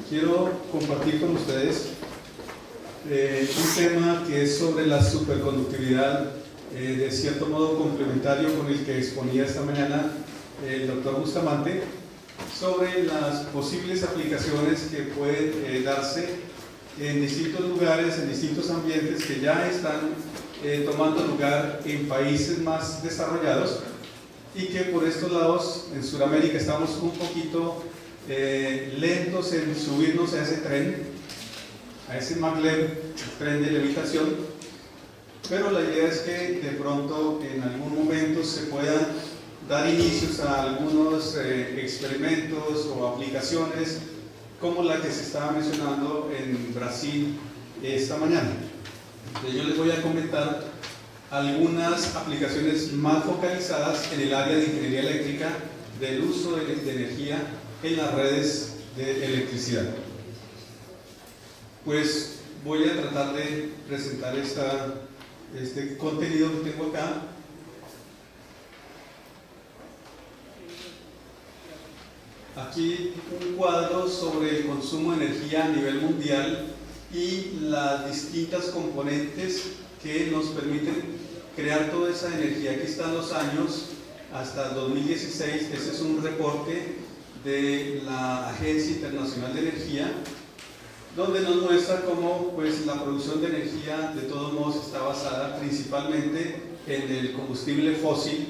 quiero compartir con ustedes un tema que es sobre la superconductividad, de cierto modo complementario con el que exponía esta mañana el doctor Bustamante, sobre las posibles aplicaciones que pueden darse en distintos lugares, en distintos ambientes que ya están tomando lugar en países más desarrollados, y que por estos lados, en Sudamérica, estamos un poquito lentos en subirnos a ese tren, a ese maglev, tren de levitación, pero la idea es que de pronto en algún momento se puedan dar inicios a algunos experimentos o aplicaciones como la que se estaba mencionando en Brasil esta mañana. Yo les voy a comentar algunas aplicaciones más focalizadas en el área de ingeniería eléctrica del uso de energía en las redes de electricidad. Pues voy a tratar de presentar este contenido que tengo acá. Aquí un cuadro sobre el consumo de energía a nivel mundial y las distintas componentes que nos permiten crear toda esa energía. Aquí están los años hasta 2016. Ese es un reporte de la Agencia Internacional de Energía, donde nos muestra cómo pues, la producción de energía de todos modos está basada principalmente en el combustible fósil,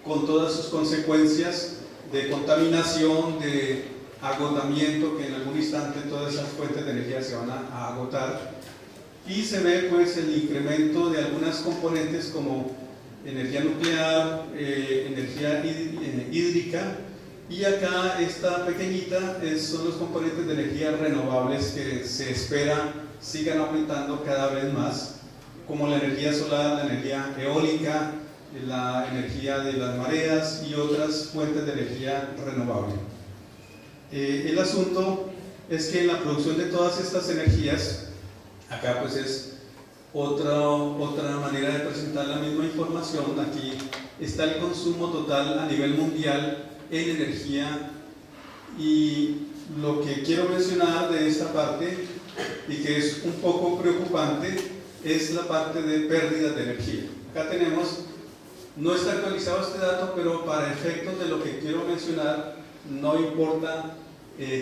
con todas sus consecuencias de contaminación, de agotamiento, que en algún instante todas esas fuentes de energía se van a agotar, y se ve pues el incremento de algunas componentes como energía nuclear, energía hídrica, y acá esta pequeñita son los componentes de energía renovables que se espera sigan aumentando cada vez más, como la energía solar, la energía eólica, la energía de las mareas y otras fuentes de energía renovable. El asunto es que en la producción de todas estas energías, acá pues es otra manera de presentar la misma información. Aquí está el consumo total a nivel mundial en energía, y lo que quiero mencionar de esta parte, y que es un poco preocupante, es la parte de pérdidas de energía. Acá tenemos, no está actualizado este dato, pero para efectos de lo que quiero mencionar, no importa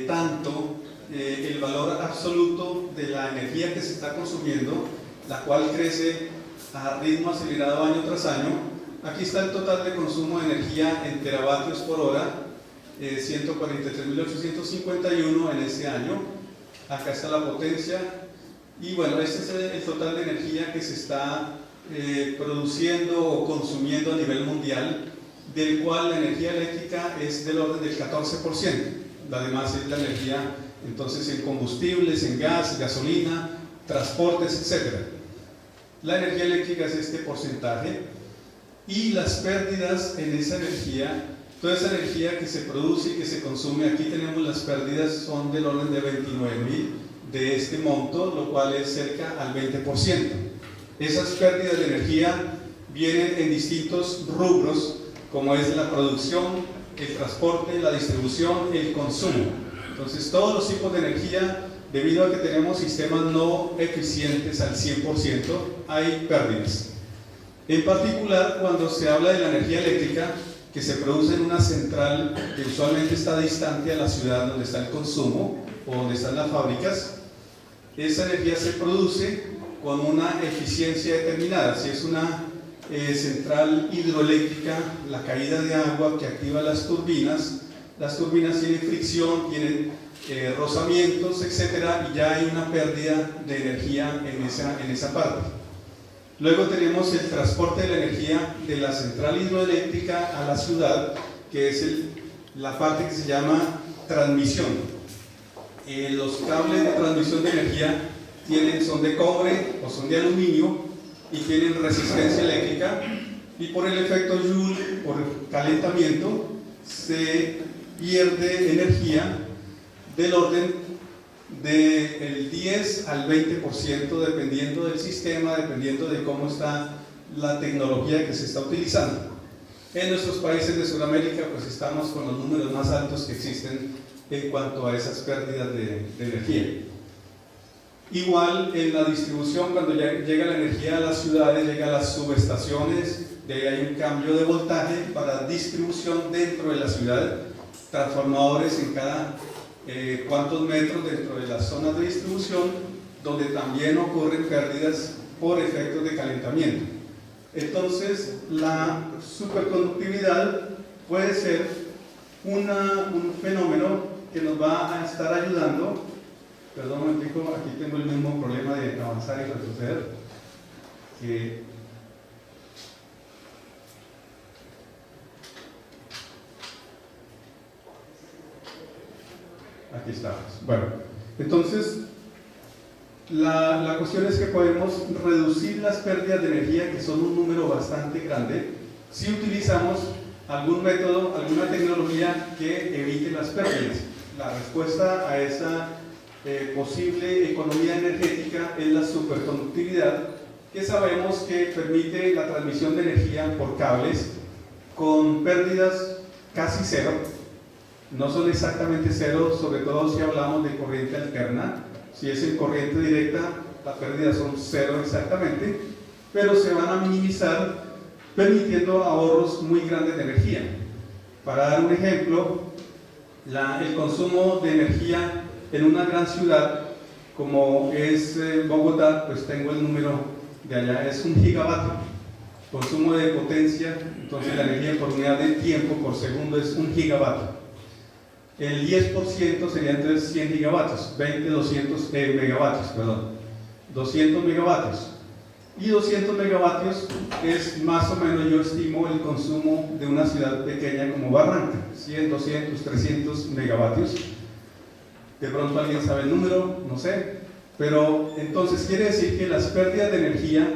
tanto el valor absoluto de la energía que se está consumiendo, la cual crece a ritmo acelerado año tras año. Aquí está el total de consumo de energía en teravatios por hora, 143.851 en este año. Acá está la potencia, y bueno, este es el total de energía que se está produciendo o consumiendo a nivel mundial, del cual la energía eléctrica es del orden del 14%. Además es la energía entonces en combustibles, en gas, gasolina, transportes, etc. La energía eléctrica es este porcentaje, y las pérdidas en esa energía, toda esa energía que se produce y que se consume, aquí tenemos las pérdidas, son del orden de 29.000 de este monto, lo cual es cerca al 20%. Esas pérdidas de energía vienen en distintos rubros, como es la producción, el transporte, la distribución, el consumo. Entonces todos los tipos de energía, debido a que tenemos sistemas no eficientes al 100%, hay pérdidas. En particular, cuando se habla de la energía eléctrica que se produce en una central que usualmente está distante a la ciudad donde está el consumo o donde están las fábricas, esa energía se produce con una eficiencia determinada. Si es una central hidroeléctrica, la caída de agua que activa las turbinas tienen fricción, tienen rozamientos, etc., y ya hay una pérdida de energía en esa parte. Luego tenemos el transporte de la energía de la central hidroeléctrica a la ciudad, que es la parte que se llama transmisión. Los cables de transmisión de energía son de cobre o son de aluminio y tienen resistencia eléctrica, y por el efecto Joule, por calentamiento, se pierde energía del orden del 10 al 20%, dependiendo del sistema, dependiendo de cómo está la tecnología que se está utilizando. En nuestros países de Sudamérica pues estamos con los números más altos que existen en cuanto a esas pérdidas de energía. Igual en la distribución, cuando ya llega la energía a las ciudades, llega a las subestaciones, de ahí hay un cambio de voltaje para distribución dentro de la ciudad, transformadores en cada cuantos metros dentro de las zonas de distribución, donde también ocurren pérdidas por efectos de calentamiento. Entonces, la superconductividad puede ser un fenómeno que nos va a estar ayudando. Perdón un momentico, aquí tengo el mismo problema de avanzar y retroceder. Aquí estamos. Bueno, entonces la cuestión es que podemos reducir las pérdidas de energía, que son un número bastante grande, si utilizamos algún método, alguna tecnología que evite las pérdidas. La respuesta a esa posible economía energética es la superconductividad, que sabemos que permite la transmisión de energía por cables con pérdidas casi cero. No son exactamente cero, sobre todo si hablamos de corriente alterna. Si es en corriente directa, las pérdidas son cero exactamente, pero se van a minimizar permitiendo ahorros muy grandes de energía. Para dar un ejemplo, el consumo de energía en una gran ciudad como es Bogotá, pues tengo el número de allá, es 1 gigavatio. Consumo de potencia, entonces la energía por unidad de tiempo por segundo es 1 gigavatio. El 10% sería entonces 100 gigavatios, 200 megavatios, perdón, 200 megavatios. Y 200 megavatios es más o menos, yo estimo, el consumo de una ciudad pequeña como Barranca, 100, 200, 300 megavatios. De pronto alguien sabe el número, no sé, pero entonces quiere decir que las pérdidas de energía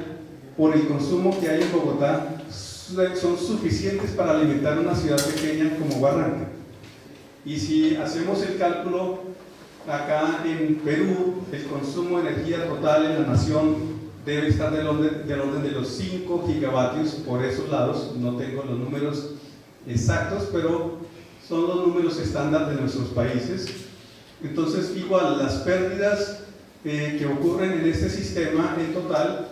por el consumo que hay en Bogotá son suficientes para alimentar una ciudad pequeña como Barranca. Y si hacemos el cálculo, acá en Perú, el consumo de energía total en la nación debe estar del orden de los 5 gigavatios por esos lados. No tengo los números exactos, pero son los números estándar de nuestros países. Entonces, igual, las pérdidas que ocurren en este sistema en total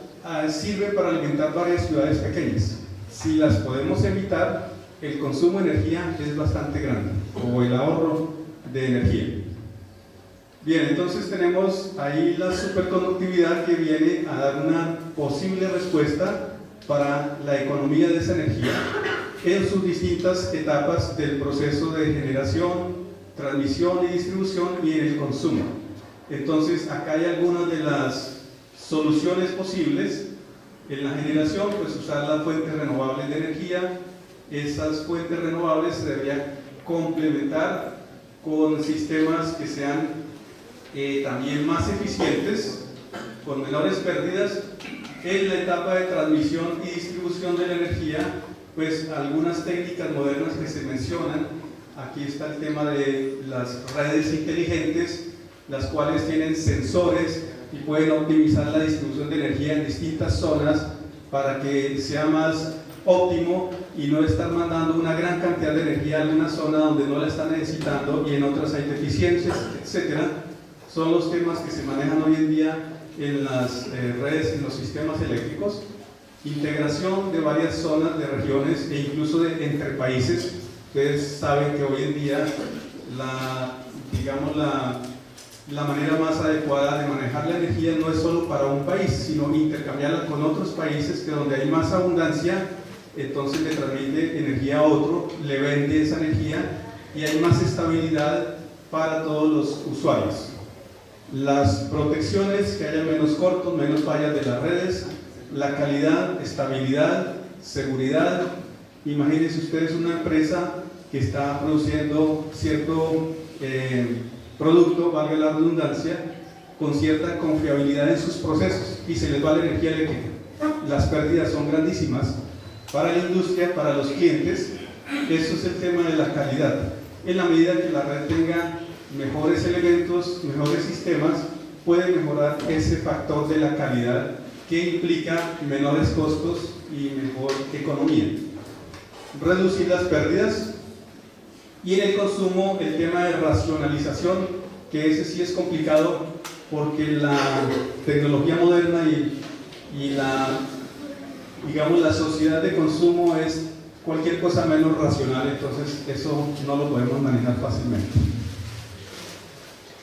sirven para alimentar varias ciudades pequeñas. Si las podemos evitar, el consumo de energía es bastante grande, o el ahorro de energía. Bien, entonces tenemos ahí la superconductividad que viene a dar una posible respuesta para la economía de esa energía en sus distintas etapas del proceso de generación, transmisión y distribución y en el consumo. Entonces acá hay algunas de las soluciones posibles. En la generación, pues usar las fuentes renovables de energía. Esas fuentes renovables se deberían complementar con sistemas que sean también más eficientes, con menores pérdidas. En la etapa de transmisión y distribución de la energía, pues algunas técnicas modernas que se mencionan. Aquí está el tema de las redes inteligentes, las cuales tienen sensores y pueden optimizar la distribución de energía en distintas zonas para que sea más óptimo y no estar mandando una gran cantidad de energía a alguna zona donde no la están necesitando y en otras hay deficiencias, etcétera. Son los temas que se manejan hoy en día en las redes, en los sistemas eléctricos. Integración de varias zonas, de regiones e incluso entre países. Ustedes saben que hoy en día la manera más adecuada de manejar la energía no es solo para un país, sino intercambiarla con otros países que donde hay más abundancia, entonces le transmite energía a otro, le vende esa energía y hay más estabilidad para todos los usuarios. Las protecciones, que haya menos cortos, menos fallas de las redes, la calidad, estabilidad, seguridad. Imagínense ustedes una empresa que está produciendo cierto producto, valga la redundancia, con cierta confiabilidad en sus procesos y se les va la energía eléctrica. Las pérdidas son grandísimas para la industria, para los clientes. Eso es el tema de la calidad. En la medida que la red tenga mejores elementos, mejores sistemas, puede mejorar ese factor de la calidad que implica menores costos y mejor economía. Reducir las pérdidas. Y en el consumo, el tema de racionalización, que ese sí es complicado porque la tecnología moderna y digamos, la sociedad de consumo es cualquier cosa menos racional, entonces eso no lo podemos manejar fácilmente.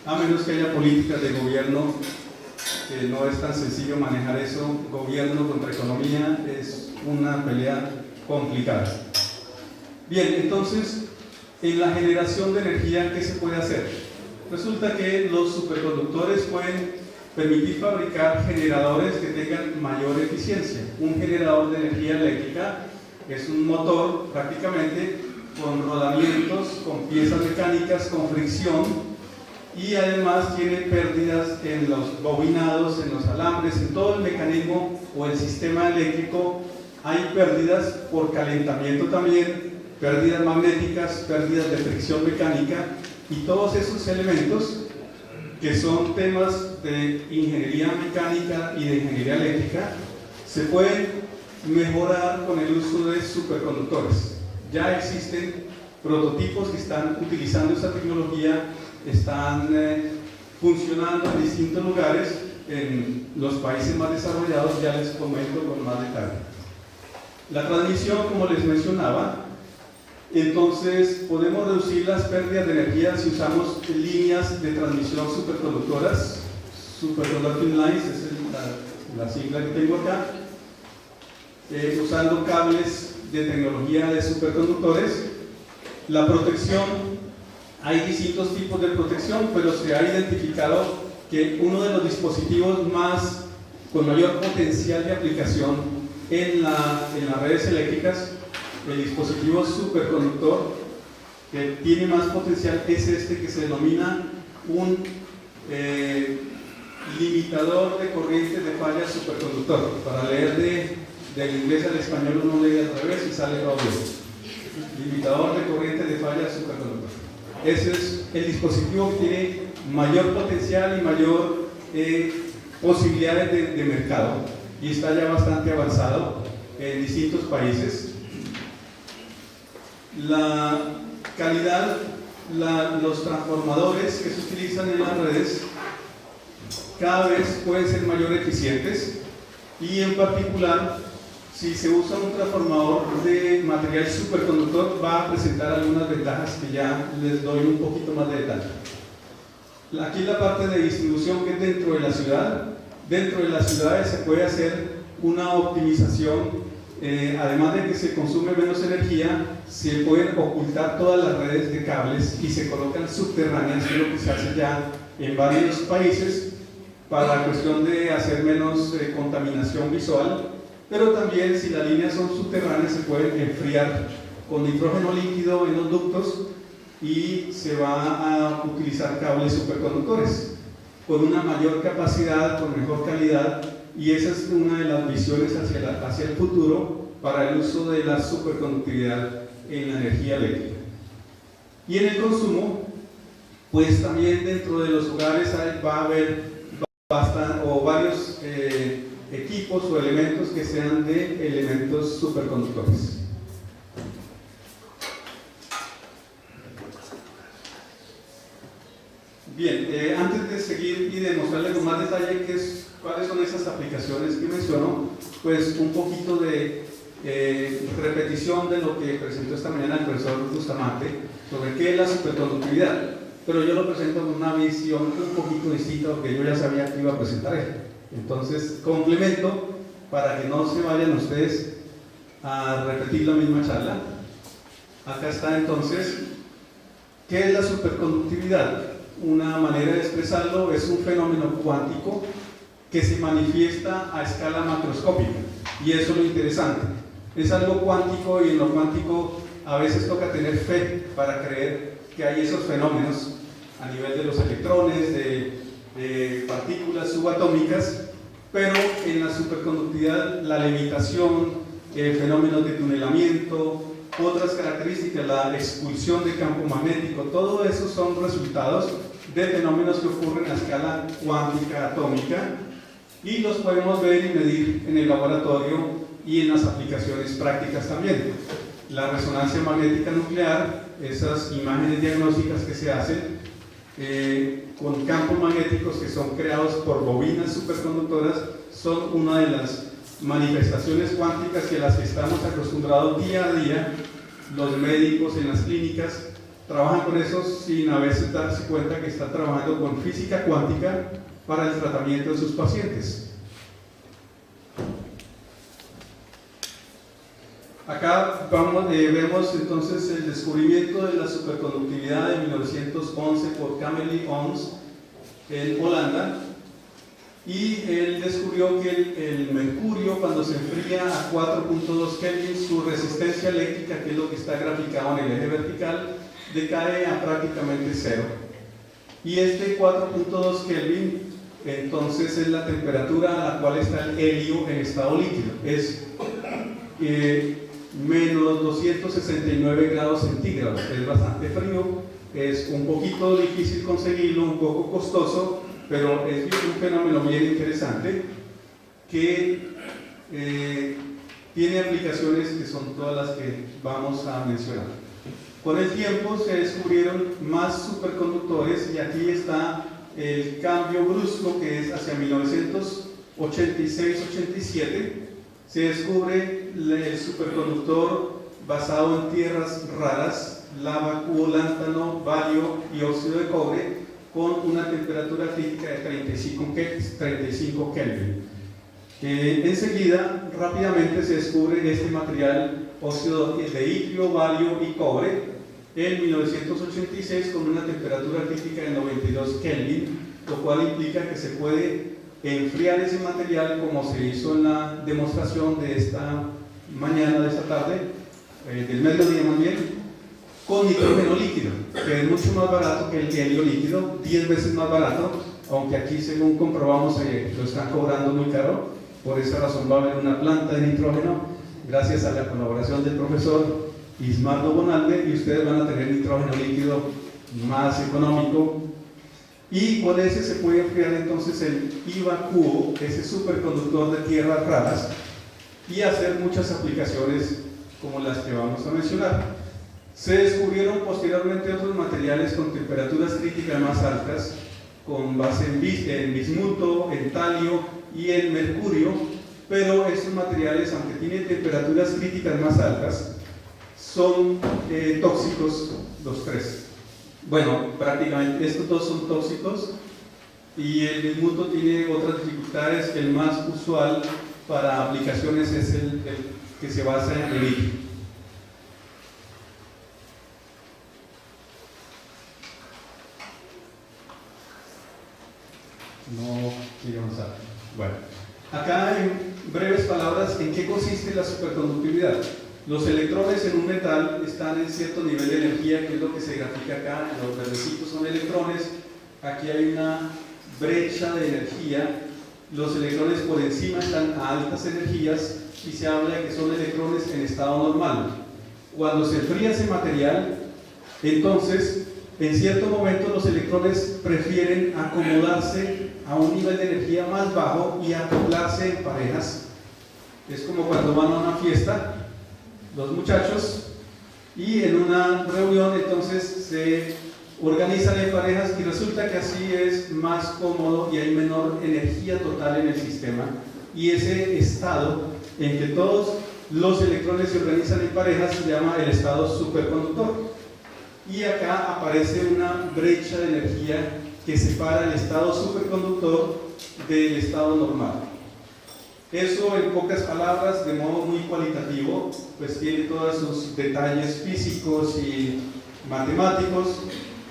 A menos que haya políticas de gobierno, que no es tan sencillo manejar eso. Gobierno contra economía es una pelea complicada. Bien, entonces, en la generación de energía, ¿qué se puede hacer? Resulta que los superconductores pueden permitir fabricar generadores que tengan mayor eficiencia. Un generador de energía eléctrica es un motor prácticamente con rodamientos, con piezas mecánicas, con fricción, y además tiene pérdidas en los bobinados, en los alambres, en todo el mecanismo o el sistema eléctrico. Hay pérdidas por calentamiento también, pérdidas magnéticas, pérdidas de fricción mecánica, y todos esos elementos que son temas de ingeniería mecánica y de ingeniería eléctrica se pueden mejorar con el uso de superconductores. Ya existen prototipos que están utilizando esta tecnología, están funcionando en distintos lugares en los países más desarrollados. Ya les comento con más detalle. La transmisión, como les mencionaba, entonces podemos reducir las pérdidas de energía si usamos líneas de transmisión superconductoras. Superconducting lines es la sigla que tengo acá. Usando cables de tecnología de superconductores. La protección, hay distintos tipos de protección, pero se ha identificado que uno de los dispositivos con mayor potencial de aplicación en las redes eléctricas, el dispositivo superconductor que tiene más potencial, es este que se denomina un limitador de corriente de falla superconductor. Para leer del inglés al español uno lee al revés y sale todo bien. Limitador de corriente de falla superconductor. Ese es el dispositivo que tiene mayor potencial y mayor posibilidades de mercado, y está ya bastante avanzado en distintos países. La calidad, los transformadores que se utilizan en las redes cada vez pueden ser mayor eficientes, y en particular si se usa un transformador de material superconductor va a presentar algunas ventajas que ya les doy un poquito más de detalle. Aquí la parte de distribución, que es dentro de la ciudad. Dentro de las ciudades se puede hacer una optimización, además de que se consume menos energía, se pueden ocultar todas las redes de cables y se colocan subterráneas, que es lo que se hace ya en varios países para la cuestión de hacer menos contaminación visual. Pero también, si las líneas son subterráneas, se pueden enfriar con nitrógeno líquido en los ductos y se va a utilizar cables superconductores con una mayor capacidad, con mejor calidad, y esa es una de las visiones hacia el futuro para el uso de la superconductividad en la energía eléctrica. Y en el consumo, pues también dentro de los hogares va a haber varios equipos o elementos que sean de elementos superconductores. Bien, antes de seguir y de mostrarles con más detalle cuáles son esas aplicaciones que menciono, pues un poquito de repetición de lo que presentó esta mañana el profesor Bustamante sobre qué es la superconductividad, pero yo lo presento con una visión un poquito distinta, porque yo ya sabía que iba a presentar él. Entonces, complemento para que no se vayan ustedes a repetir la misma charla. Acá está entonces, ¿qué es la superconductividad? Una manera de expresarlo es un fenómeno cuántico que se manifiesta a escala macroscópica, y eso es lo interesante. Es algo cuántico, y en lo cuántico a veces toca tener fe para creer que hay esos fenómenos a nivel de los electrones, de partículas subatómicas, pero en la superconductividad la levitación, fenómenos de tunelamiento, otras características, la expulsión de campo magnético, todo eso son resultados de fenómenos que ocurren a escala cuántica atómica, y los podemos ver y medir en el laboratorio y en las aplicaciones prácticas también. la resonancia magnética nuclear, esas imágenes diagnósticas que se hacen con campos magnéticos que son creados por bobinas superconductoras, son una de las manifestaciones cuánticas que las que estamos acostumbrados día a día. Los médicos en las clínicas trabajan con eso sin a veces darse cuenta que están trabajando con física cuántica para el tratamiento de sus pacientes. Acá vemos entonces el descubrimiento de la superconductividad de 1911 por Camille Ons en Holanda, y él descubrió que el mercurio, cuando se enfría a 4.2 Kelvin, su resistencia eléctrica, que es lo que está graficado en el eje vertical, decae a prácticamente cero. Y este 4.2 Kelvin entonces es la temperatura a la cual está el helio en estado líquido. Es menos 269 grados centígrados. Es bastante frío, es un poquito difícil conseguirlo, un poco costoso, pero es un fenómeno bien interesante que tiene aplicaciones que son todas las que vamos a mencionar. Con el tiempo se descubrieron más superconductores, y aquí está el cambio brusco, que es hacia 1986-87. Se descubre el superconductor basado en tierras raras, lava, cubo, lántano, bario y óxido de cobre, con una temperatura crítica de 35 Kelvin. Enseguida, rápidamente se descubre este material, óxido de itrio, bario y cobre, en 1986 con una temperatura crítica de 92 Kelvin, lo cual implica que se puede enfriar ese material, como se hizo en la demostración de esta mañana, de esta tarde, del mediodía más bien, con nitrógeno líquido, que es mucho más barato que el helio líquido, 10 veces más barato, aunque aquí, según comprobamos, lo están cobrando muy caro. Por esa razón va a haber una planta de nitrógeno, gracias a la colaboración del profesor Ismardo Bonalde, y ustedes van a tener nitrógeno líquido más económico. Y con ese se puede enfriar entonces el IVA cubo, ese superconductor de tierras raras, y hacer muchas aplicaciones como las que vamos a mencionar. Se descubrieron posteriormente otros materiales con temperaturas críticas más altas, con base en bismuto, en talio y en mercurio, pero estos materiales, aunque tienen temperaturas críticas más altas, son tóxicos los tres. Bueno, prácticamente estos dos son tóxicos, y el bismuto tiene otras dificultades. El más usual para aplicaciones es el que se basa en el litio. No quiero avanzar. Bueno, acá en breves palabras, ¿en qué consiste la superconductividad? Los electrones en un metal están en cierto nivel de energía, que es lo que se grafica acá. Los verdecitos son electrones. Aquí hay una brecha de energía. Los electrones por encima están a altas energías, y se habla de que son electrones en estado normal. Cuando se enfría ese material, entonces, en cierto momento los electrones prefieren acomodarse a un nivel de energía más bajo y acoplarse en parejas. Es como cuando van a una fiesta los muchachos, y en una reunión entonces se organizan en parejas, y resulta que así es más cómodo y hay menor energía total en el sistema. Y ese estado en que todos los electrones se organizan en parejas se llama el estado superconductor. Y acá aparece una brecha de energía que separa el estado superconductor del estado normal. Eso, en pocas palabras, de modo muy cualitativo, pues tiene todos sus detalles físicos y matemáticos,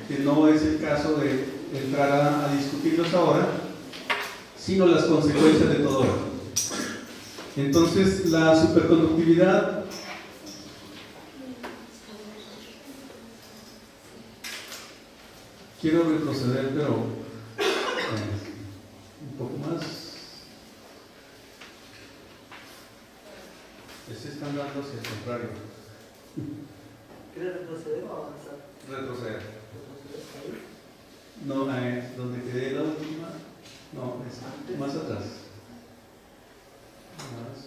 que no es el caso de entrar a discutirlos ahora, sino las consecuencias de todo esto. Entonces, la superconductividad quiero retroceder, pero un poco más. Se están dando hacia el contrario. ¿Quieres retroceder o avanzar? Retroceder. No, donde quedé la última. No, es más atrás. Más.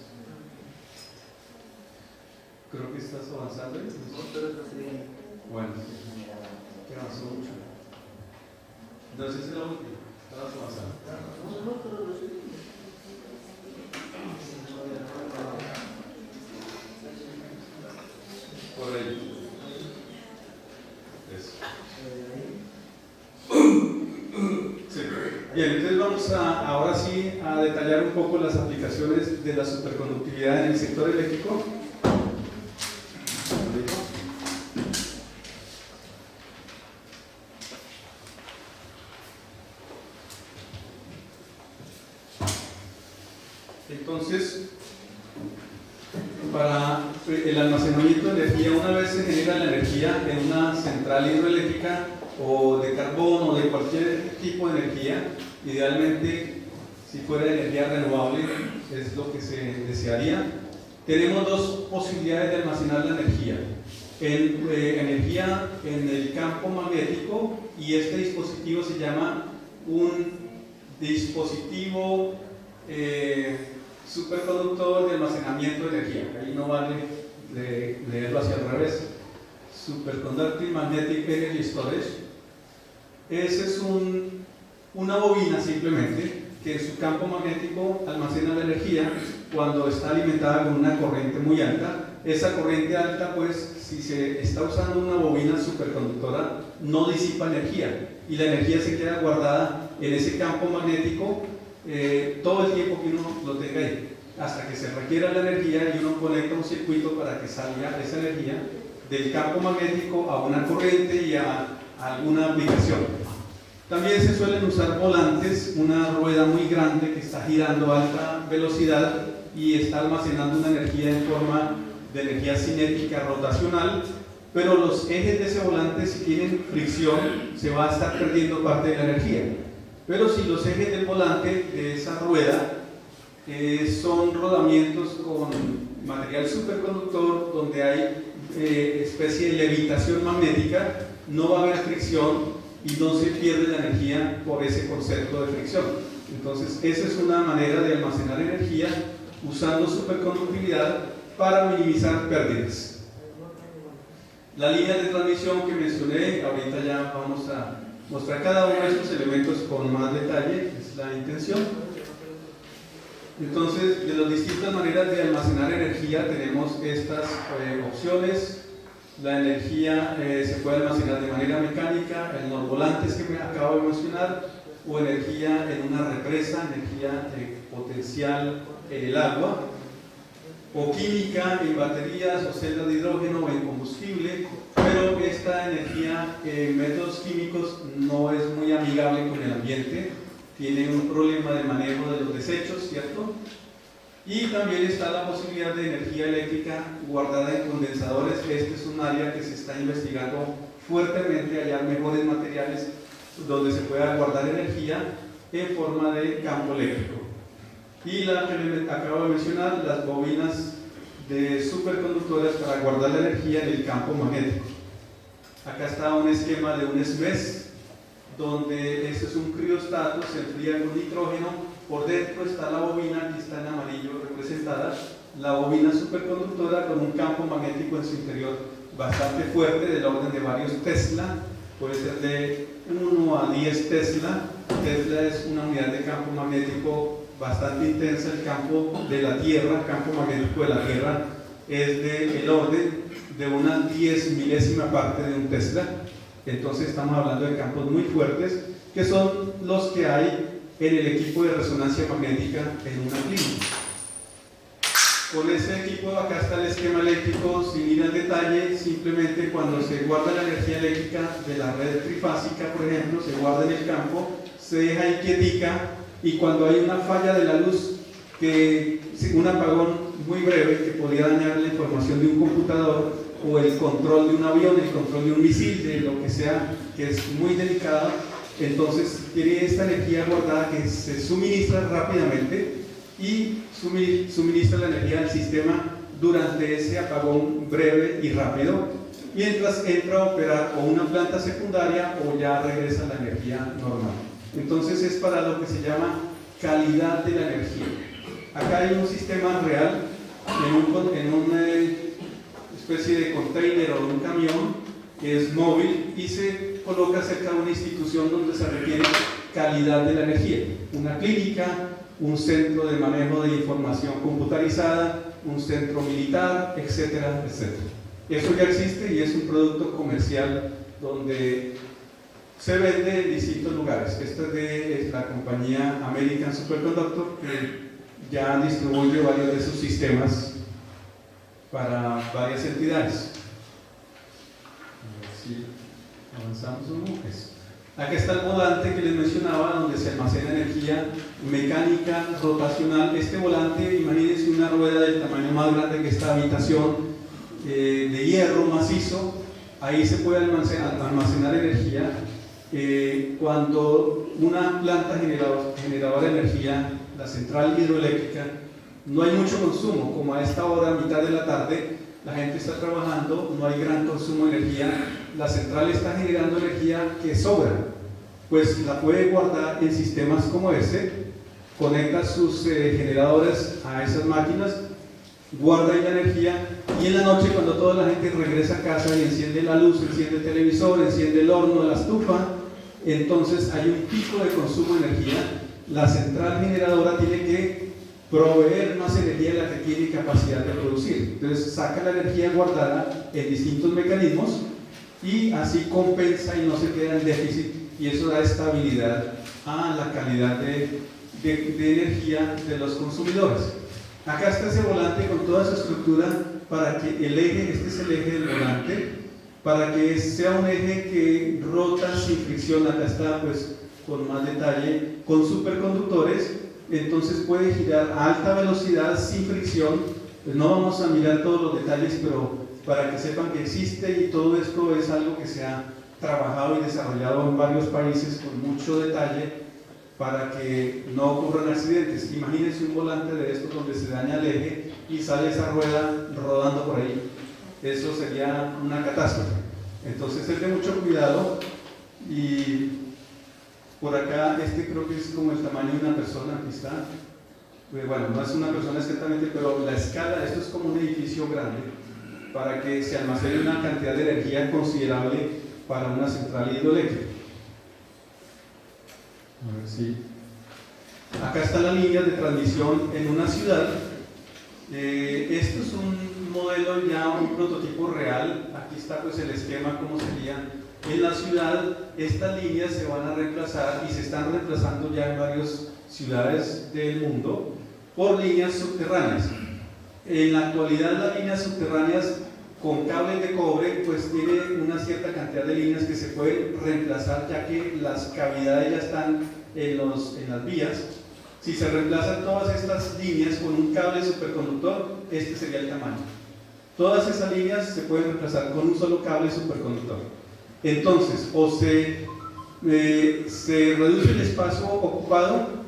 Creo que estás avanzando. Bueno, que avanzó mucho. Entonces es la última. Estabas avanzando. Por ahí. Eso. Sí. Bien, entonces vamos ahora sí a detallar un poco las aplicaciones de la superconductividad en el sector eléctrico. Entonces, para el almacenamiento de energía, una vez se genera la energía en una central hidroeléctrica o de carbón o de cualquier tipo de energía, idealmente si fuera de energía renovable es lo que se desearía. Tenemos dos posibilidades de almacenar la energía: energía en el campo magnético, y este dispositivo se llama un dispositivo superconductor de almacenamiento de energía. Ahí no vale leerlo hacia el revés. Superconducting Magnetic Energy Storage. Esa es una bobina simplemente que en su campo magnético almacena la energía cuando está alimentada con una corriente muy alta. Esa corriente alta, pues, si se está usando una bobina superconductora, no disipa energía, y la energía se queda guardada en ese campo magnético todo el tiempo que uno lo tenga ahí, hasta que se requiera la energía y uno conecta un circuito para que salga esa energía del campo magnético a una corriente y a alguna aplicación. También se suelen usar volantes, una rueda muy grande que está girando a alta velocidad y está almacenando una energía en forma de energía cinética rotacional, pero los ejes de ese volante, si tienen fricción, se va a estar perdiendo parte de la energía. Pero si los ejes del volante de esa rueda son rodamientos con material superconductor, donde hay especie de levitación magnética, no va a haber fricción y no se pierde la energía por ese concepto de fricción. Entonces, esa es una manera de almacenar energía usando superconductividad para minimizar pérdidas. La línea de transmisión que mencioné, ahorita ya vamos a mostrar cada uno de estos elementos con más detalle, es la intención. Entonces, de las distintas maneras de almacenar energía tenemos estas opciones. La energía se puede almacenar de manera mecánica en los volantes que me acabo de mencionar, o energía en una represa, energía potencial en el agua, o química en baterías o celdas de hidrógeno o en combustible, pero esta energía en métodos químicos no es muy amigable con el ambiente, tiene un problema de manejo de los desechos, ¿cierto? Y también está la posibilidad de energía eléctrica guardada en condensadores. Este es un área que se está investigando fuertemente, hallar mejores materiales donde se pueda guardar energía en forma de campo eléctrico. Y la que les acabo de mencionar, las bobinas de superconductores para guardar la energía en el campo magnético. Acá está un esquema de un SMES, donde este es un criostato, se enfría con nitrógeno. Por dentro está la bobina, aquí está en amarillo representada, la bobina superconductora con un campo magnético en su interior bastante fuerte, del orden de varios Tesla, puede ser de 1 a 10 Tesla. Tesla es una unidad de campo magnético bastante intensa. El campo de la Tierra, campo magnético de la Tierra, es del orden de una 10 milésima parte de un Tesla. Entonces estamos hablando de campos muy fuertes, que son los que hay en el equipo de resonancia magnética en una clínica. Con ese equipo, acá está el esquema eléctrico, sin ir al detalle. Simplemente cuando se guarda la energía eléctrica de la red trifásica, por ejemplo, se guarda en el campo, se deja ahí quietica, y cuando hay una falla de la luz, un apagón muy breve que podría dañar la información de un computador o el control de un avión, el control de un misil, de lo que sea, que es muy delicado, entonces tiene esta energía guardada que se suministra rápidamente y suministra la energía al sistema durante ese apagón breve y rápido, mientras entra a operar o una planta secundaria o ya regresa la energía normal. Entonces es para lo que se llama calidad de la energía. Acá hay un sistema real en un container o de un camión, es móvil y se coloca cerca de una institución donde se requiere calidad de la energía, una clínica, un centro de manejo de información computarizada, un centro militar, etcétera, etcétera. Eso ya existe y es un producto comercial donde se vende en distintos lugares. Esta es de la compañía American Superconductor, que ya distribuye varios de sus sistemas para varias entidades. A ver si avanzamos un poco. Aquí está el volante que les mencionaba, donde se almacena energía mecánica rotacional. Este volante, imagínense una rueda del tamaño más grande que esta habitación, de hierro macizo. Ahí se puede almacenar energía. Cuando una planta generadora de energía, la central hidroeléctrica, no hay mucho consumo, como a esta hora, a mitad de la tarde, la gente está trabajando, no hay gran consumo de energía, la central está generando energía que sobra, pues la puede guardar en sistemas como este, conecta sus generadores a esas máquinas, guarda ahí la energía, y en la noche, cuando toda la gente regresa a casa y enciende la luz, enciende el televisor, enciende el horno, la estufa, entonces hay un pico de consumo de energía. La central generadora tiene que proveer más energía de la que tiene capacidad de producir. Entonces saca la energía guardada en distintos mecanismos y así compensa y no se queda en déficit, y eso da estabilidad a la calidad de energía de los consumidores. Acá está ese volante con toda su estructura para que el eje, este es el eje del volante, para que sea un eje que rota sin fricción. Acá está pues con más detalle, con superconductores, entonces puede girar a alta velocidad sin fricción. Pues no vamos a mirar todos los detalles, pero para que sepan que existe, y todo esto es algo que se ha trabajado y desarrollado en varios países con mucho detalle para que no ocurran accidentes. Imagínense un volante de estos donde se daña el eje y sale esa rueda rodando por ahí. Eso sería una catástrofe. Entonces es de mucho cuidado. Y por acá, este creo que es como el tamaño de una persona. Aquí está. Bueno, no es una persona exactamente, pero la escala, esto es como un edificio grande, para que se almacene una cantidad de energía considerable para una central hidroeléctrica. A ver si. Acá está la línea de transmisión en una ciudad. Esto es un modelo ya, un prototipo real. Aquí está pues el esquema, cómo sería en la ciudad. Estas líneas se van a reemplazar y se están reemplazando ya en varias ciudades del mundo por líneas subterráneas. En la actualidad las líneas subterráneas con cables de cobre pues tiene una cierta cantidad de líneas que se pueden reemplazar, ya que las cavidades ya están en las vías. Si se reemplazan todas estas líneas con un cable superconductor, este sería el tamaño. Todas esas líneas se pueden reemplazar con un solo cable superconductor. Entonces, o se reduce el espacio ocupado,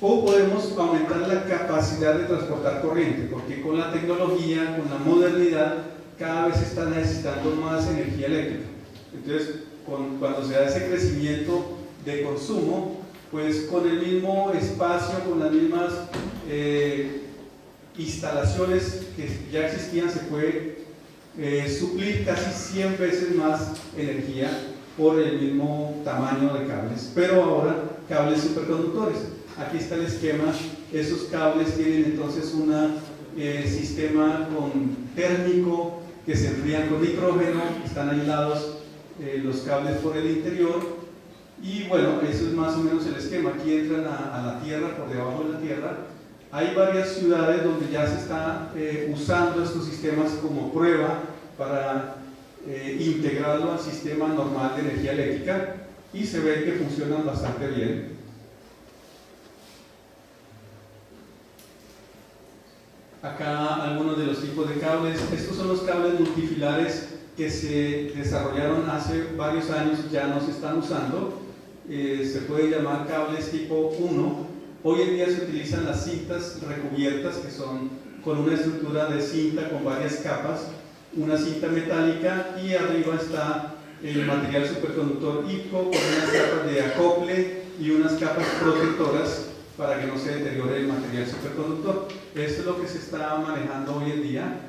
o podemos aumentar la capacidad de transportar corriente, porque con la tecnología, con la modernidad, cada vez se está necesitando más energía eléctrica. Entonces, cuando se da ese crecimiento de consumo, pues con el mismo espacio, con las mismas instalaciones que ya existían, se puede suplir casi 100 veces más energía por el mismo tamaño de cables, pero ahora cables superconductores. Aquí está el esquema. Esos cables tienen entonces un sistema térmico que se enfrían con nitrógeno, están aislados los cables por el interior, y bueno, eso es más o menos el esquema. Aquí entran a la tierra, por debajo de la tierra. Hay varias ciudades donde ya se está usando estos sistemas como prueba para integrarlo al sistema normal de energía eléctrica, y se ve que funcionan bastante bien. Acá algunos de los tipos de cables. Estos son los cables multifilares que se desarrollaron hace varios años, ya no se están usando. Se puede llamar cables tipo 1. Hoy en día se utilizan las cintas recubiertas, que son con una estructura de cinta con varias capas, una cinta metálica, y arriba está el material superconductor IPCO con unas capas de acople y unas capas protectoras para que no se deteriore el material superconductor. Esto es lo que se está manejando hoy en día,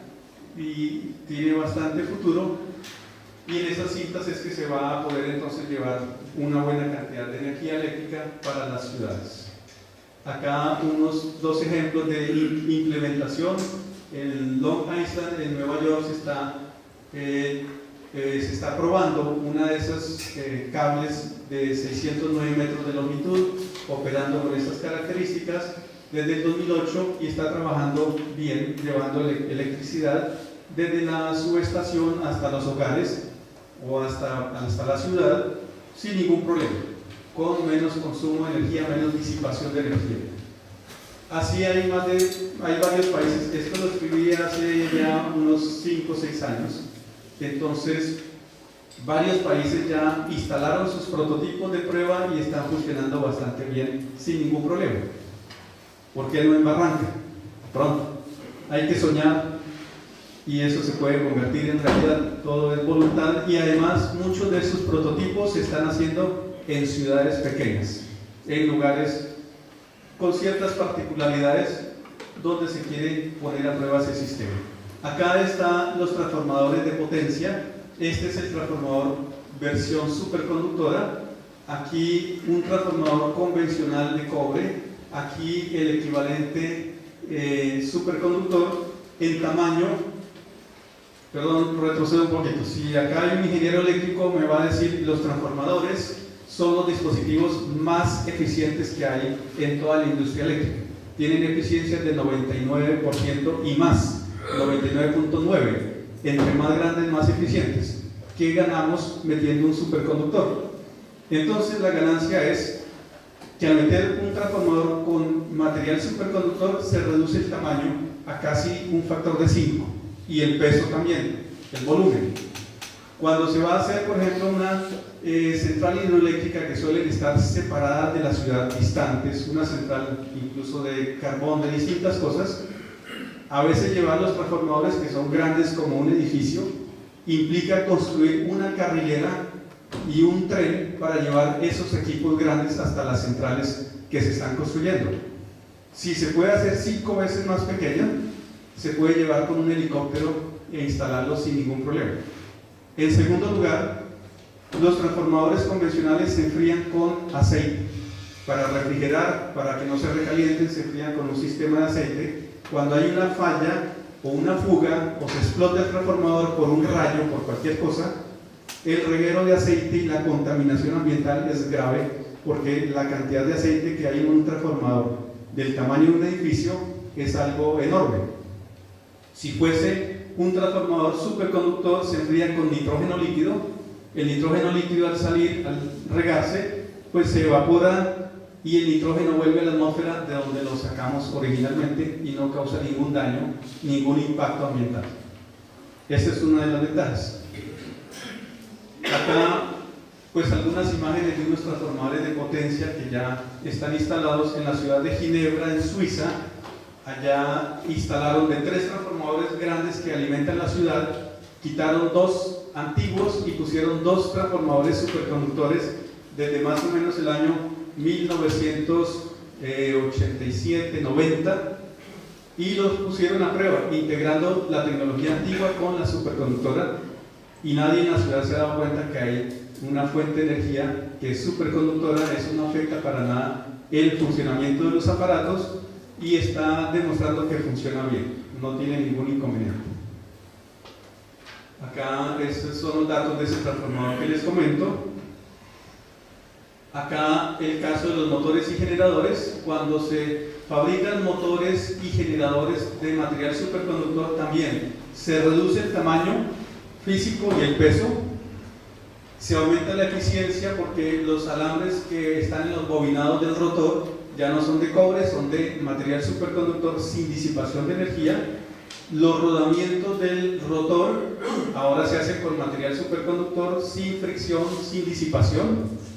y tiene bastante futuro, y en esas cintas es que se va a poder entonces llevar una buena cantidad de energía eléctrica para las ciudades. Acá unos dos ejemplos de implementación. En Long Island, en Nueva York, se está probando una de esas cables de 609 metros de longitud, operando con estas características desde el 2008, y está trabajando bien, llevando electricidad desde la subestación hasta los hogares o hasta la ciudad sin ningún problema, con menos consumo de energía, menos disipación de energía. Así hay varios países. Esto lo escribí hace ya unos 5 o 6 años. Entonces, varios países ya instalaron sus prototipos de prueba y están funcionando bastante bien, sin ningún problema. ¿Por qué no en Barranca? Pronto. Hay que soñar y eso se puede convertir en realidad. Todo es voluntad, y además muchos de sus prototipos se están haciendo en ciudades pequeñas, en lugares con ciertas particularidades donde se quiere poner a prueba ese sistema. Acá están los transformadores de potencia. Este es el transformador versión superconductora. Aquí un transformador convencional de cobre. Aquí el equivalente superconductor en tamaño. Perdón, retrocedo un poquito. Si acá hay un ingeniero eléctrico, me va a decir los transformadores son los dispositivos más eficientes que hay en toda la industria eléctrica. Tienen eficiencias del 99% y más, 99.9%. Entre más grandes, más eficientes. ¿Qué ganamos metiendo un superconductor? Entonces la ganancia es que al meter un transformador con material superconductor se reduce el tamaño a casi un factor de 5, y el peso también, el volumen. Cuando se va a hacer, por ejemplo, una central hidroeléctrica, que suelen estar separadas de la ciudad, distantes, una central incluso de carbón, de distintas cosas, a veces llevar los transformadores, que son grandes como un edificio, implica construir una carrilera y un tren para llevar esos equipos grandes hasta las centrales que se están construyendo. Si se puede hacer 5 veces más pequeña, se puede llevar con un helicóptero e instalarlo sin ningún problema. En segundo lugar, los transformadores convencionales se enfrían con aceite. Para refrigerar, para que no se recalienten, se enfrían con un sistema de aceite. Cuando hay una falla o una fuga, o se explota el transformador por un rayo, por cualquier cosa, el reguero de aceite y la contaminación ambiental es grave, porque la cantidad de aceite que hay en un transformador del tamaño de un edificio es algo enorme. Si fuese un transformador superconductor, se enfría con nitrógeno líquido. El nitrógeno líquido, al salir, al regarse, pues se evapora, y el nitrógeno vuelve a la atmósfera de donde lo sacamos originalmente, y no causa ningún daño, ningún impacto ambiental. Esta es una de las ventajas. Acá, pues algunas imágenes de unos transformadores de potencia que ya están instalados en la ciudad de Ginebra, en Suiza. Allá instalaron de 3 transformadores grandes que alimentan la ciudad, quitaron 2 antiguos y pusieron 2 transformadores superconductores desde más o menos el año 1987-90, y los pusieron a prueba, integrando la tecnología antigua con la superconductora, y nadie en la ciudad se ha dado cuenta que hay una fuente de energía que es superconductora. Eso no afecta para nada el funcionamiento de los aparatos, y está demostrando que funciona bien, no tiene ningún inconveniente. Acá estos son los datos de ese transformador que les comento. Acá el caso de los motores y generadores. Cuando se fabrican motores y generadores de material superconductor, también se reduce el tamaño físico y el peso. Se aumenta la eficiencia, porque los alambres que están en los bobinados del rotor ya no son de cobre, son de material superconductor sin disipación de energía. Los rodamientos del rotor ahora se hacen con material superconductor sin fricción, sin disipación,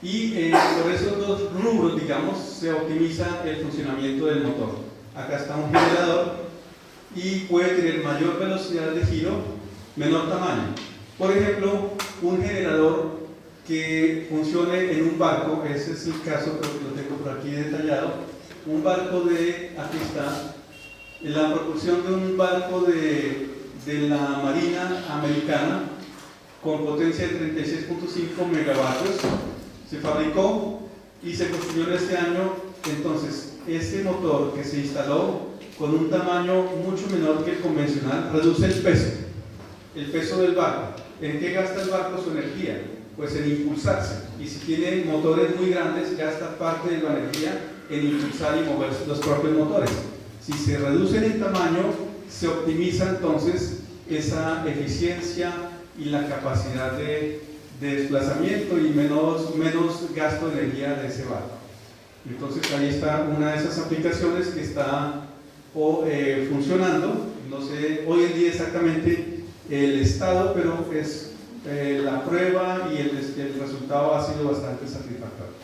y por esos 2 rubros, digamos, se optimiza el funcionamiento del motor. Acá está un generador y puede tener mayor velocidad de giro, menor tamaño. Por ejemplo, un generador que funcione en un barco, ese es el caso, creo que lo tengo por aquí detallado. Un barco de, aquí está, la propulsión de un barco de de la Marina Americana con potencia de 36.5 megavatios. Se fabricó y se construyó en este año. Entonces, este motor que se instaló con un tamaño mucho menor que el convencional reduce el peso del barco. ¿En qué gasta el barco su energía? Pues en impulsarse. Y si tiene motores muy grandes, gasta parte de la energía en impulsar y mover los propios motores. Si se reducen en tamaño, se optimiza entonces esa eficiencia y la capacidad de desplazamiento y menos gasto de energía de ese barco. Entonces ahí está una de esas aplicaciones que está funcionando. No sé hoy en día exactamente el estado, pero es la prueba y el resultado ha sido bastante satisfactorio.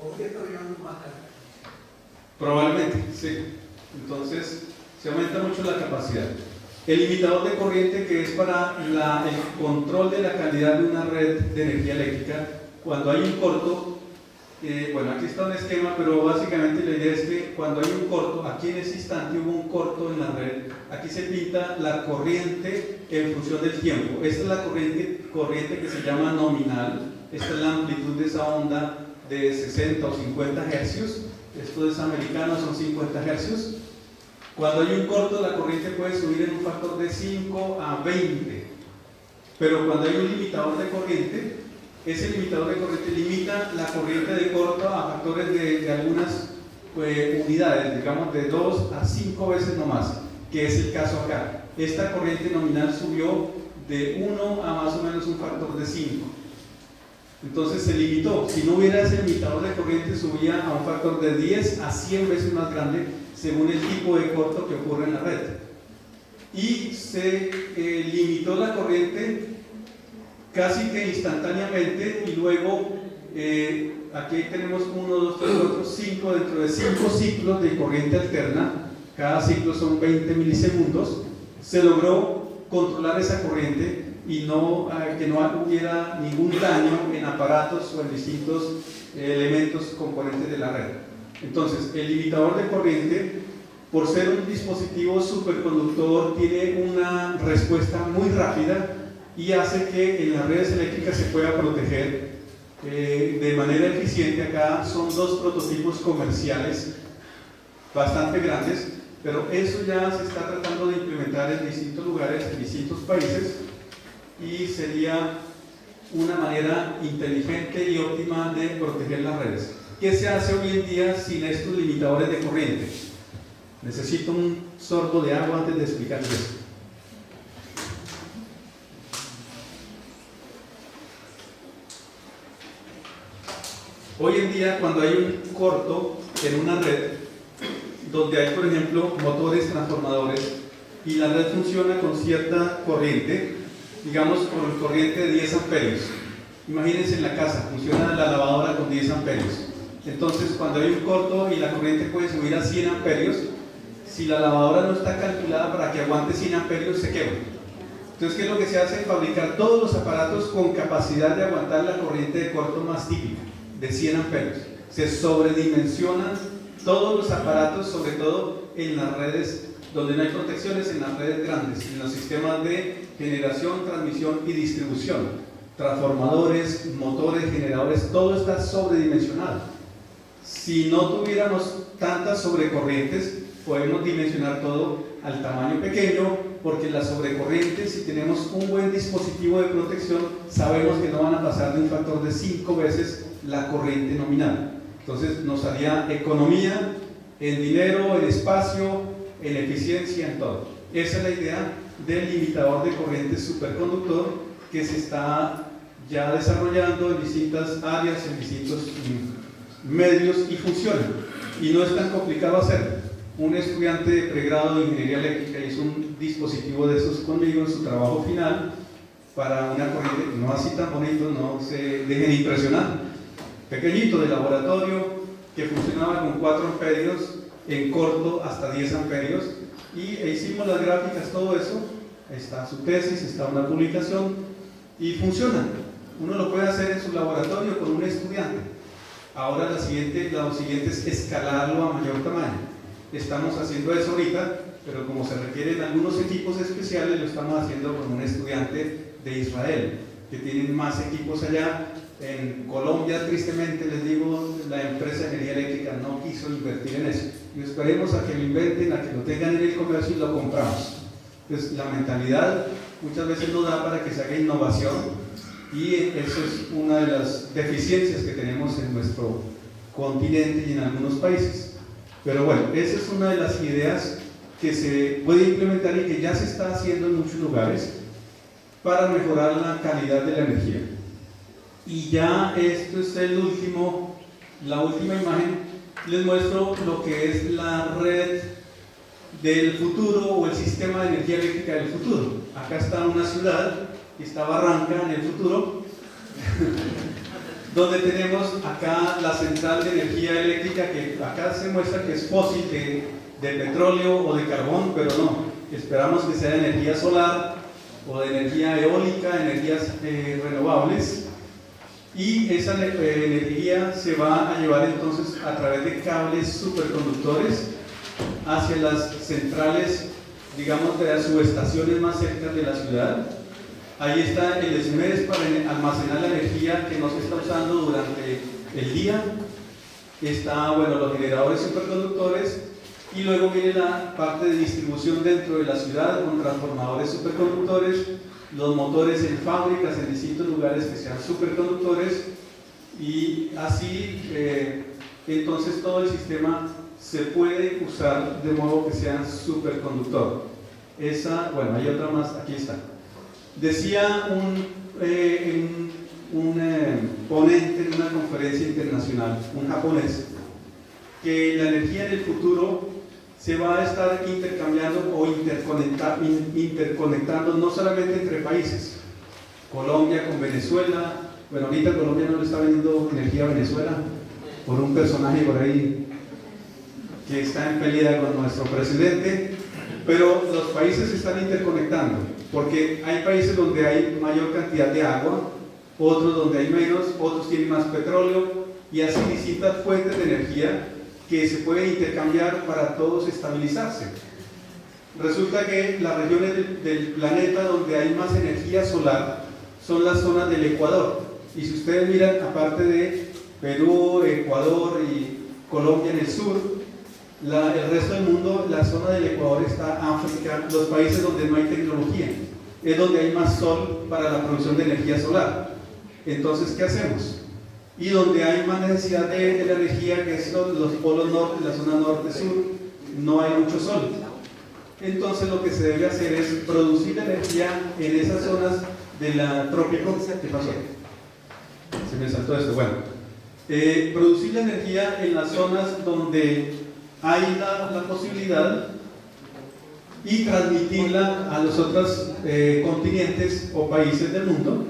¿Por qué está llegando más caro? Probablemente, sí. Entonces se aumenta mucho la capacidad. El limitador de corriente, que es para el control de la calidad de una red de energía eléctrica, cuando hay un corto, bueno, aquí está un esquema, pero básicamente la idea es que cuando hay un corto, aquí en ese instante hubo un corto en la red, aquí se pinta la corriente en función del tiempo. Esta es la corriente que se llama nominal. Esta es la amplitud de esa onda de 60 o 50 hercios. Esto es americano, son 50 hercios. Cuando hay un corto, la corriente puede subir en un factor de 5 a 20. Pero cuando hay un limitador de corriente, ese limitador de corriente limita la corriente de corto a factores de algunas unidades, digamos de 2 a 5 veces no más, que es el caso acá. Esta corriente nominal subió de 1 a más o menos un factor de 5. Entonces se limitó. Si no hubiera ese limitador de corriente, subía a un factor de 10 a 100 veces más grande según el tipo de corto que ocurre en la red. Y se limitó la corriente casi que instantáneamente, y luego aquí tenemos 1, 2, 3, 4, 5, dentro de 5 ciclos de corriente alterna, cada ciclo son 20 milisegundos, se logró controlar esa corriente y que no hubiera ningún daño en aparatos o en distintos elementos componentes de la red. Entonces, el limitador de corriente, por ser un dispositivo superconductor, tiene una respuesta muy rápida y hace que en las redes eléctricas se pueda proteger de manera eficiente. Acá son 2 prototipos comerciales bastante grandes, pero eso ya se está tratando de implementar en distintos lugares, en distintos países, y sería una manera inteligente y óptima de proteger las redes. ¿Qué se hace hoy en día sin estos limitadores de corriente? Necesito un sorbo de agua antes de explicarles esto. Hoy en día, cuando hay un corto en una red, donde hay, por ejemplo, motores transformadores, y la red funciona con cierta corriente, digamos con corriente de 10 amperios. Imagínense en la casa, funciona la lavadora con 10 amperios. Entonces, cuando hay un corto y la corriente puede subir a 100 amperios, si la lavadora no está calculada para que aguante 100 amperios, se quema. Entonces, ¿qué es lo que se hace? Fabricar todos los aparatos con capacidad de aguantar la corriente de corto más típica, de 100 amperios. Se sobredimensionan todos los aparatos, sobre todo en las redes donde no hay protecciones, en las redes grandes, en los sistemas de generación, transmisión y distribución. Transformadores, motores, generadores, todo está sobredimensionado. Si no tuviéramos tantas sobrecorrientes, podemos dimensionar todo al tamaño pequeño, porque las sobrecorrientes, si tenemos un buen dispositivo de protección, sabemos que no van a pasar de un factor de 5 veces la corriente nominal. Entonces nos haría economía en dinero, en espacio, en eficiencia, en todo. Esa es la idea del limitador de corriente superconductor que se está ya desarrollando en distintas áreas, en distintos medios, y funciona. Y no es tan complicado hacerlo. Un estudiante de pregrado de ingeniería eléctrica hizo un dispositivo de esos conmigo en su trabajo final para una corriente, no así tan bonito, no se dejen impresionar, pequeñito, de laboratorio, que funcionaba con 4 amperios en corto hasta 10 amperios, y hicimos las gráficas, todo eso. Está su tesis, está una publicación, y funciona. Uno lo puede hacer en su laboratorio con un estudiante. Ahora lo siguiente es escalarlo a mayor tamaño. Estamos haciendo eso ahorita pero como se requieren algunos equipos especiales, lo estamos haciendo con un estudiante de Israel, que tienen más equipos allá. En Colombia, tristemente les digo, la empresa de energía eléctrica no quiso invertir en eso. Y esperemos a que lo inventen, a que lo tengan en el comercio y lo compramos. Pues la mentalidad muchas veces no da para que se haga innovación, y eso es una de las deficiencias que tenemos en nuestro continente y en algunos países. Pero bueno, esa es una de las ideas que se puede implementar y que ya se está haciendo en muchos lugares para mejorar la calidad de la energía. Y ya esto es la última imagen. Les muestro lo que es la red del futuro o el sistema de energía eléctrica del futuro. Acá está una ciudad, está Barranca en el futuro, donde tenemos acá la central de energía eléctrica, que acá se muestra que es fósil, de petróleo o de carbón, pero no, esperamos que sea de energía solar o de energía eólica, energías renovables. Y esa energía se va a llevar entonces a través de cables superconductores hacia las centrales, digamos, de las subestaciones más cerca de la ciudad. Ahí está el SMES para almacenar la energía que no se está usando durante el día. Está, bueno, los generadores superconductores, y luego viene la parte de distribución dentro de la ciudad con transformadores superconductores, los motores en fábricas en distintos lugares que sean superconductores, y así entonces todo el sistema se puede usar de modo que sea superconductor. Bueno, hay otra más, aquí está. Decía un ponente en una conferencia internacional, un japonés, que la energía en el futuro se va a estar intercambiando o interconectando no solamente entre países, Colombia con Venezuela. Bueno, ahorita Colombia no le está vendiendo energía a Venezuela por un personaje por ahí que está en pelea con nuestro presidente, pero los países se están interconectando, porque hay países donde hay mayor cantidad de agua, otros donde hay menos, otros tienen más petróleo, y así distintas fuentes de energía que se pueden intercambiar para todos estabilizarse. Resulta que las regiones del planeta donde hay más energía solar son las zonas del Ecuador, y si ustedes miran, aparte de Perú, Ecuador y Colombia en el sur, el resto del mundo, la zona del Ecuador está África, los países donde no hay tecnología, es donde hay más sol para la producción de energía solar. Entonces, ¿qué hacemos? Y donde hay más necesidad de la energía, que es los polos norte, la zona norte-sur, no hay mucho sol. Entonces lo que se debe hacer es producir energía en esas zonas del trópico. ¿Qué pasó? Se me saltó esto. Bueno, producir la energía en las zonas donde hay la posibilidad, y transmitirla a los otros continentes o países del mundo.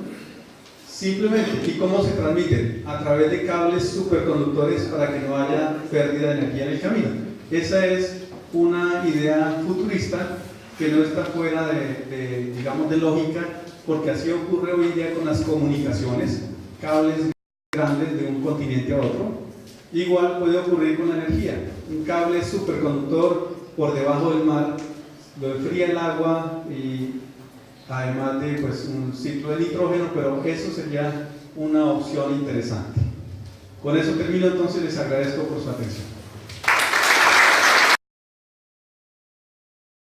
Simplemente, ¿y cómo se transmiten? A través de cables superconductores para que no haya pérdida de energía en el camino. Esa es una idea futurista que no está fuera digamos, de lógica, porque así ocurre hoy en día con las comunicaciones, cables grandes de un continente a otro. Igual puede ocurrir con la energía, un cable superconductor por debajo del mar, lo enfría el agua, y además de pues, un ciclo de nitrógeno, pero eso sería una opción interesante. Con eso termino, entonces les agradezco por su atención.